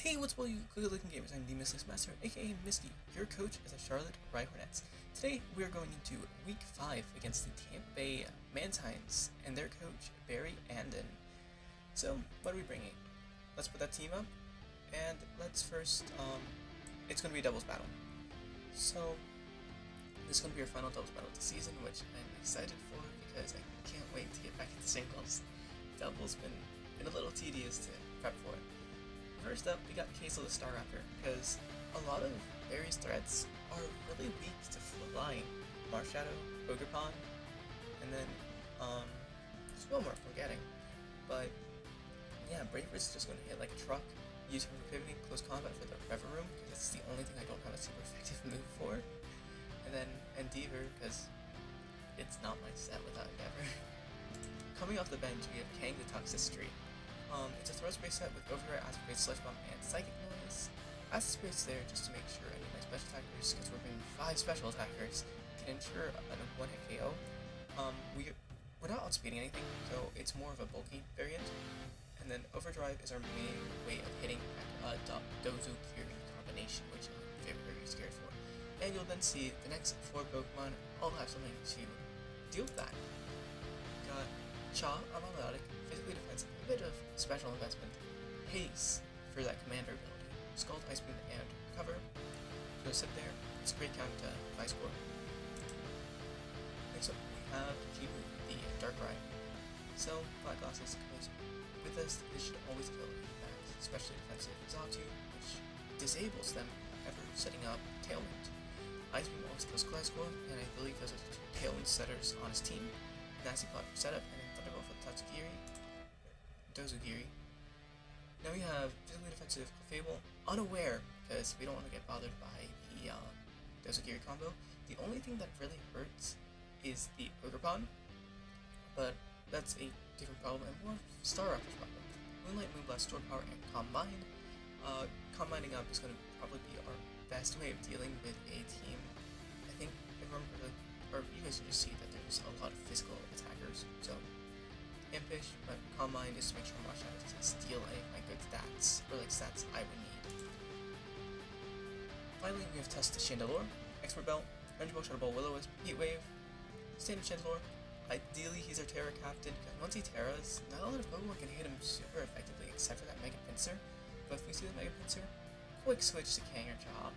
Hey, what's up, you good-looking gamers? I'm the Mystic Master, aka Misty, your coach as a Charlotte Rhyhornets. Today, we are going into Week 5 against the Tampa Bay Mantines and their coach, Berryandon. So, what are we bringing? Let's put that team up, and let's first, it's going to be a doubles battle. So, this is going to be our final doubles battle of the season, which I'm excited for because I can't wait to get back into singles. Doubles been a little tedious to prep for it. First up, we got Queso the Star Raptor, because a lot of Barry's threats are really weak to flying. Marshadow, Ogre and then, there's one more I'm forgetting. But, yeah, Braver's just going to hit like a truck, use him for pivoting, close combat for the Rever Room, because that's the only thing I don't have a super effective move for. And then Endeavor, because it's not my set without Endeavor. Coming off the bench, we have Kang the Toxicity. It's a throw-space set with Override, Acid Space, Sludge Bomb, and Psychic Noise. Acid Space there just to make sure any of my special attackers, because we're bringing 5 special attackers, can ensure a one-hit KO. We're not outspeeding anything, so it's more of a bulky variant. And then Overdrive is our main way of hitting Dozo Kiri combination, which I'm very scared for. And you'll then see the next 4 Pokemon all have something to deal with that. Got Cha, Melodic, physically defensive, a bit of special investment, Haze for that commander ability, Scald, Ice Beam, and Recover. So sit there, it's a great count to high score. Next up, we have Jibu, the Darkrai. So, Black Glasses goes with this, they should always kill back, especially defensive Xatu, which disables them ever setting up Tailwind. Ice Beam always kills Gliscor, and I believe those are the 2 Tailwind setters on his team. Nasty Plot for setup, and then Thunderbolt for Dozugiri. Now we have physically defensive Fable, unaware, because we don't want to get bothered by the Dozugiri combo. The only thing that really hurts is the Ogre, but that's a different problem and more Star Raptor's problem. Moonlight, Moonblast, Sword Power, and Combine. Combining up is going to probably be our best way of dealing with a team. I think, if I remember, or you guys can just see that there's a lot of physical attackers, so Impish, but Combine is to make sure Marshadow doesn't steal any of my good stats, or like stats I would need. Finally, we have Tusk the Chandelure, Expert Belt, Ranger Ball, Shadow Ball, Will-O-Wisp, Heat Wave, Standard Chandelure. Ideally, he's our Terra Captain, because once he Terras, not a lot of Pokemon can hit him super effectively, except for that Mega Pinsir. But if we see the Mega Pinsir, quick switch to Kang or Chop.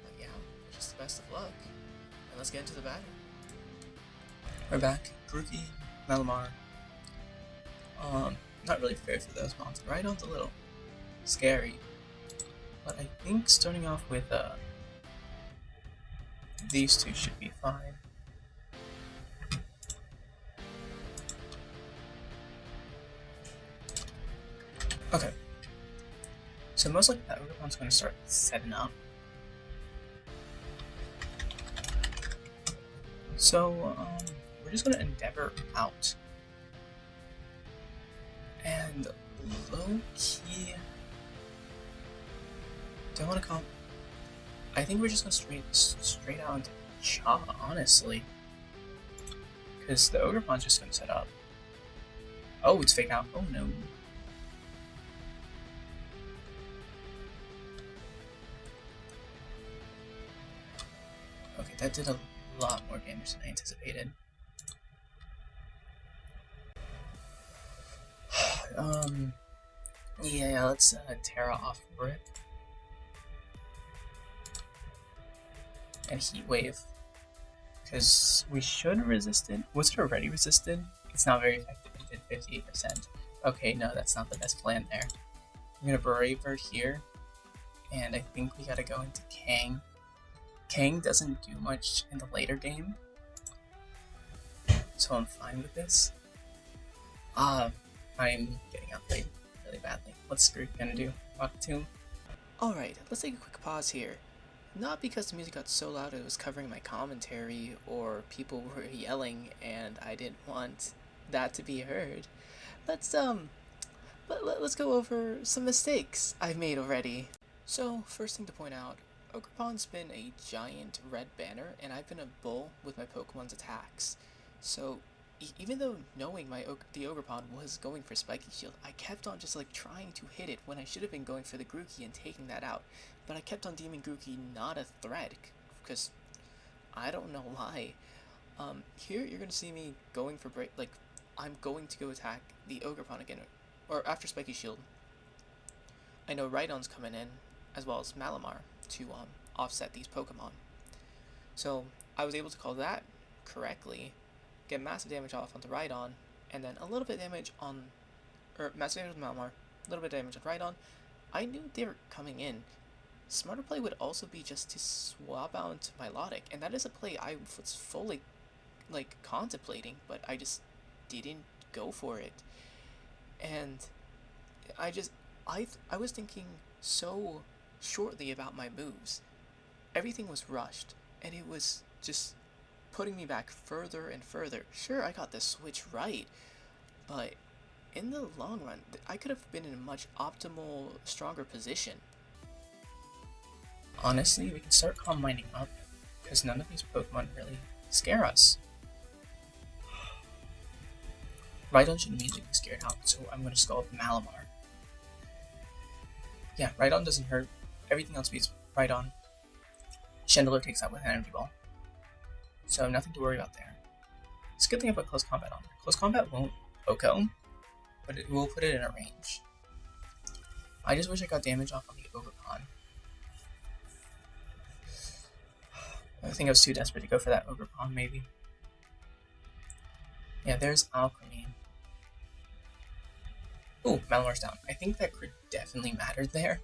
But yeah, just the best of luck. And let's get into the battle. We're back. Grookey, Malamar. Not really fair for those monsters. Rhydon's a little scary. But I think starting off with, these 2 should be fine. Okay. So most likely that Ogrepon's going to start setting up. So, we're just going to Endeavor out. And low-key, don't want to come. I think we're just going to straight out into Cha, honestly. Because the Ogrepon's just going to set up. Oh, it's fake out. Oh no. Okay, that did a lot more damage than I anticipated. Yeah, let's Terra off Rip. And Heat Wave. Because we should resist it. Was it already resisted? It's not very effective. It did 58%. Okay, no, that's not the best plan there. I'm gonna Brave Bird here. And I think we gotta go into Kang. Kang doesn't do much in the later game, so I'm fine with this. I'm getting outplayed really badly. What's Screw gonna do? Rock Tomb? Alright, let's take a quick pause here. Not because the music got so loud it was covering my commentary, or people were yelling and I didn't want that to be heard. Let's go over some mistakes I've made already. So, first thing to point out, Ogrepon's been a giant red banner, and I've been a bull with my Pokemon's attacks. So, even though knowing the Ogerpon was going for Spiky Shield, I kept on just like trying to hit it when I should have been going for the Grookey and taking that out. But I kept on deeming Grookey not a threat, because I don't know why. Here you're gonna see me going for I'm going to go attack the Ogerpon again, or after Spiky Shield. I know Rhydon's coming in, as well as Malamar, to offset these Pokemon. So I was able to call that correctly, get massive damage off onto Rhydon, and then a little bit of damage on, or massive damage on Malamar, a little bit of damage on Rhydon. I knew they were coming in. Smarter play would also be just to swap out into Milotic, and that is a play I was fully contemplating, but I just didn't go for it. And I was thinking so shortly about my moves. Everything was rushed, and it was just putting me back further and further. Sure, I got the switch right, but in the long run, I could have been in a much optimal, stronger position. Honestly, we can start Calm Minding up, because none of these Pokemon really scare us. Rhydon should immediately be scared out, so I'm going to Scald Malamar. Yeah, Rhydon doesn't hurt. Everything else beats Rhydon. Chandelure takes out with an Energy Ball. So nothing to worry about there. It's a good thing I put Close Combat on there. Close Combat won't Oko, but it will put it in a range. I just wish I got damage off on the Ogerpon. I think I was too desperate to go for that Ogerpon, maybe. Yeah, there's Alchemy. Ooh, Malamar's down. I think that crit definitely mattered there.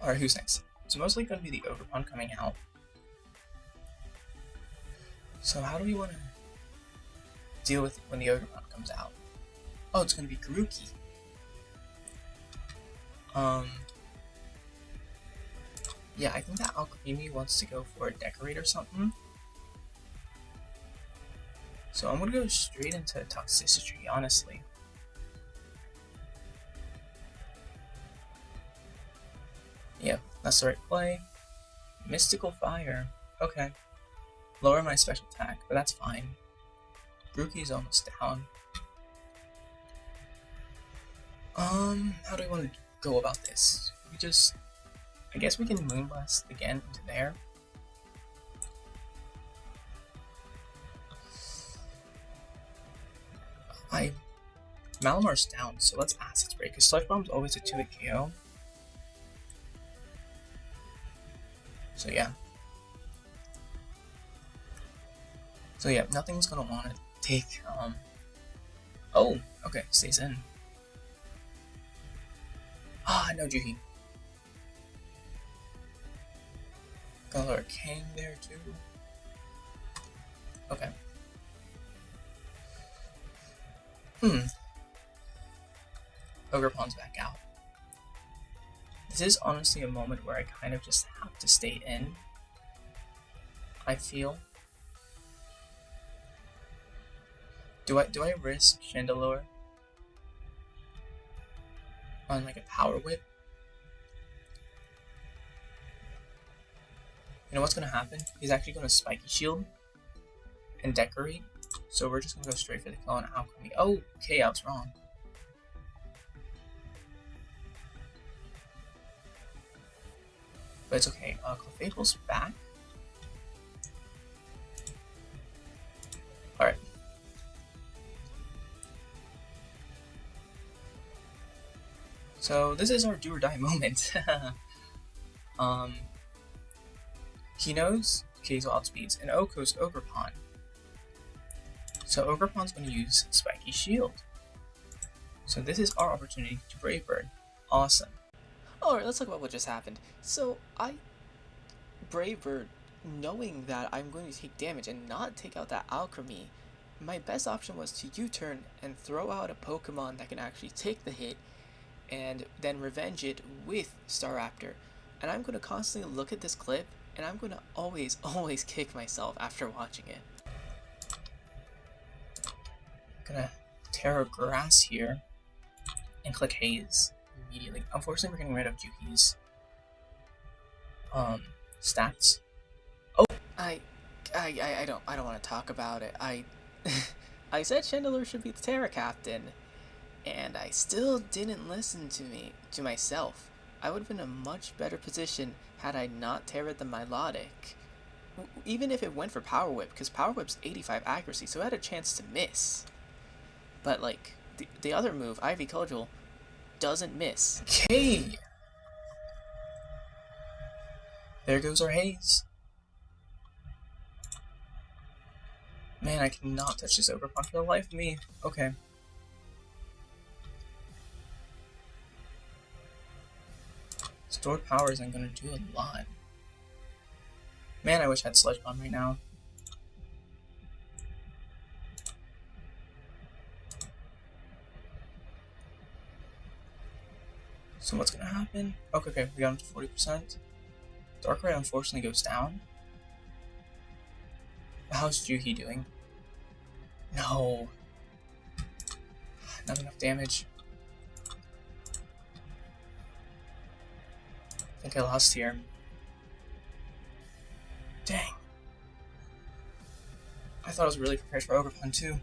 Alright, who's next? It's mostly going to be the Ogerpon coming out. So how do we want to deal with it when the Ogerpon comes out? Oh, it's going to be Grookey. Yeah, I think that Alchemy wants to go for a Decorate or something. So I'm going to go straight into Toxicity, honestly. Yeah, that's the right play. Mystical Fire. Okay. Lower my special attack, but that's fine. Grookey's almost down. How do I want to go about this? I guess we can Moonblast again into there. Malamar's down, so let's Acid Spray, because Sludge Bomb's always a 2-hit KO. So yeah. Nothing's gonna want to take, oh, okay, stays in. No Juhi. Got a little King there too. Okay. Ogerpon's back out. This is honestly a moment where I kind of just have to stay in, I feel. Do I risk Chandelure on like a Power Whip? You know what's gonna happen? He's actually gonna Spiky Shield and Decorate, so we're just gonna go straight for the kill on Alchemy. Oh, okay, I was wrong. But it's okay. Clefable's back. Alright. So this is our do or die moment. He knows K's wild speeds and Oko's Ogerpon. So Ogerpon's going to use Spiky Shield. So this is our opportunity to Brave Bird. Awesome. Alright, let's talk about what just happened. So Brave Bird, knowing that I'm going to take damage and not take out that Alchemy, my best option was to U-turn and throw out a Pokemon that can actually take the hit and then revenge it with Staraptor. And I'm going to constantly look at this clip, and I'm going to always kick myself after watching it. I'm going to Terra Grass here and click Haze immediately. Unfortunately, we're getting rid of Juhi's stats. Oh, I, I don't want to talk about it. I said Chandelure should be the Terra Captain, and I still didn't listen to myself. I would have been in a much better position had I not Terra'd the Milotic. Even if it went for Power Whip, because Power Whip's 85 accuracy, so I had a chance to miss. But, like, the other move, Ivy Cudgel, doesn't miss. Okay! There goes our haze. Man, I cannot touch this Ogerpon for the life of me. Okay. Stored power isn't going to do a lot. Man, I wish I had Sludge Bomb right now. So what's going to happen? Okay, we got him to 40%. Darkrai unfortunately goes down. How's Juhi doing? No. Not enough damage. I think I lost here. Dang. I thought I was really prepared for Ogerpon too.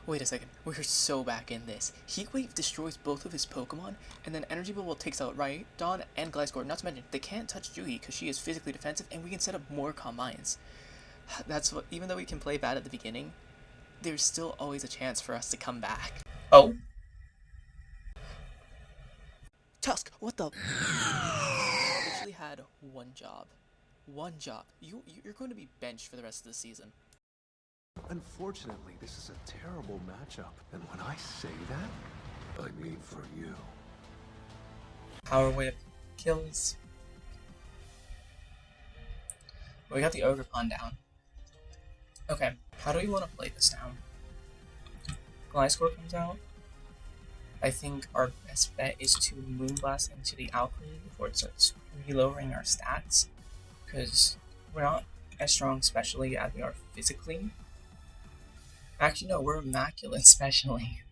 Wait a second, we're so back in this. Heat Wave destroys both of his Pokemon, and then Energy Bubble takes out Rhyhornet and Gliscor. Not to mention, they can't touch Juhi because she is physically defensive, and we can set up more Calm Minds. That's what, even though we can play bad at the beginning, there's still always a chance for us to come back. Oh. Tusk, what the? You literally had one job. One job. You're going to be benched for the rest of the season. Unfortunately, this is a terrible matchup. And when I say that, I mean for you. Power Whip kills. We got the Ogerpon down. Okay, how do we want to play this now? Gliscor comes out. I think our best bet is to Moonblast into the Alchemy before it starts re-lowering our stats. Because we're not as strong specially as we are physically. Actually, no, we're immaculate especially.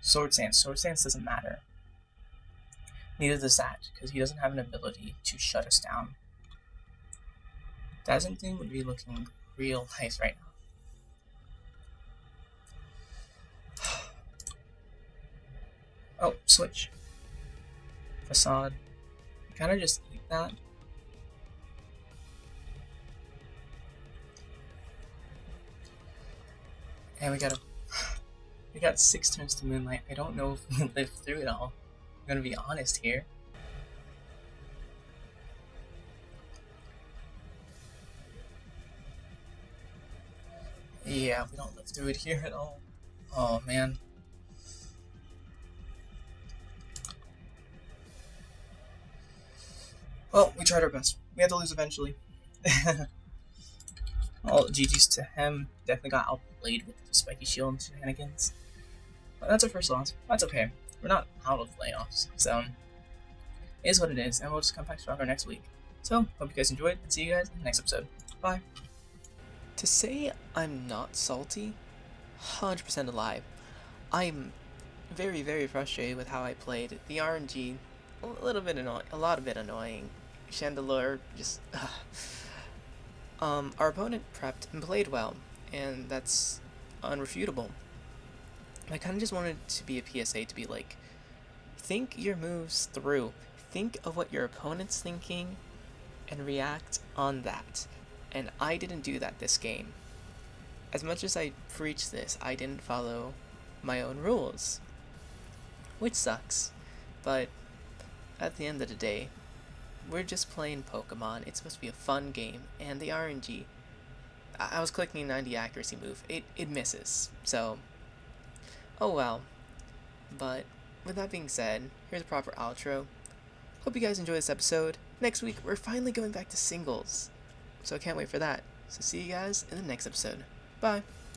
Sword Stance doesn't matter. Neither does that, because he doesn't have an ability to shut us down. Dazzling Gleam would be looking real nice right now. Oh, switch. Facade. Kinda just eat that. And we got 6 turns to Moonlight. I don't know if we live through it all. I'm gonna be honest here. Yeah, we don't live through it here at all. Oh man. Well, we tried our best. We had to lose eventually. Well, GG's to him. Definitely got outplayed with the spiky shield and shenanigans. But that's our first loss. That's okay. We're not out of playoffs, so it is what it is, and we'll just come back stronger next week. So, hope you guys enjoyed, and see you guys in the next episode. Bye. To say I'm not salty, 100% a lie. I'm very, very frustrated with how I played. The RNG, a little bit annoying, a lot of it annoying. Chandelure, just our opponent prepped and played well, and that's unrefutable. I kind of just wanted to be a PSA to be like, think your moves through, think of what your opponent's thinking, and react on that. And I didn't do that this game. As much as I preach this, I didn't follow my own rules, which sucks, but at the end of the day, we're just playing Pokemon. It's supposed to be a fun game, and the RNG, I was clicking a 90 accuracy move. It misses, so oh well. But with that being said, here's a proper outro. Hope you guys enjoy this episode. Next week, we're finally going back to singles, so I can't wait for that. So see you guys in the next episode. Bye.